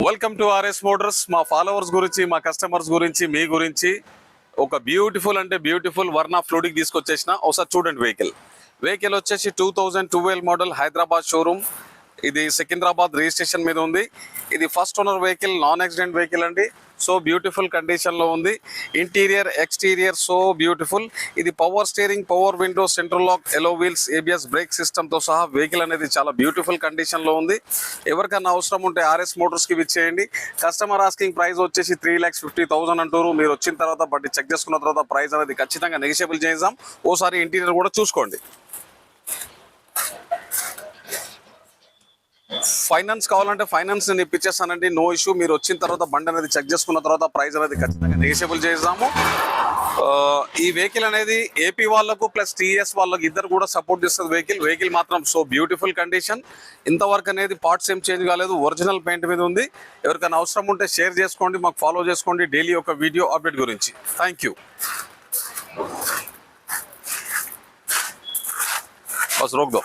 Welcome to RS Motors. మా followers గురించి, మా కస్టమర్స్ గురించి, మీ గురించి ఒక బ్యూటిఫుల్ వర్నా ఫ్లూడిక్ తీసుకొచ్చేసిన. ఒకసారి చూడండి. వెహికల్ వచ్చేసి 2012 మోడల్ హైదరాబాద్ షోరూమ్. ఇది సికింద్రాబాద్ రిజిస్ట్రేషన్ మీద ఉంది. ఇది first owner vehicle, non accident vehicle అండి. సో బ్యూటిఫుల్ కండిషన్లో ఉంది. Interior, exterior so beautiful. ఇది power steering, power window, central lock, alloy wheels, ABS brake సిస్టమ్తో సహా వెహికల్ అనేది చాలా బ్యూటిఫుల్ కండిషన్లో ఉంది. ఎవరికన్నా అవసరం ఉంటే ఆర్ఎస్ మోటార్స్కి విచ్చేయండి. కస్టమర్ ఆస్కింగ్ ప్రైస్ వచ్చేసి 3,50,000 అంటారు. మీరు వచ్చిన తర్వాత బట్టి చెక్ చేసుకున్న తర్వాత ప్రైస్ అనేది ఖచ్చితంగా నెగిషియబుల్ చేద్దాం. ఓసారి ఇంటీరియర్ కూడా చూసుకోండి. ఫైనాన్స్ కావాలంటే ఫైనాన్స్ నేను ఇప్పించేస్తానండి, నో ఇష్యూ. మీరు వచ్చిన తర్వాత బండి అనేది చెక్ చేసుకున్న తర్వాత ప్రైస్ అనేది ఖచ్చితంగా నెగిషియబుల్ చేద్దాము. ఈ వెహికల్ అనేది ఏపీ వాళ్ళకు ప్లస్ టీఎస్ వాళ్ళకు ఇద్దరు కూడా సపోర్ట్ చేస్తుంది. వెహికల్ మాత్రం సో బ్యూటిఫుల్ కండిషన్. ఇంతవరకు అనేది పార్ట్స్ ఏం చేంజ్ కాలేదు, ఒరిజినల్ పెయింట్ మీద ఉంది. ఎవరికైనా అవసరం ఉంటే షేర్ చేసుకోండి, మాకు ఫాలో చేసుకోండి డైలీ ఒక వీడియో అప్డేట్ గురించి. Thank you. Bus rock though.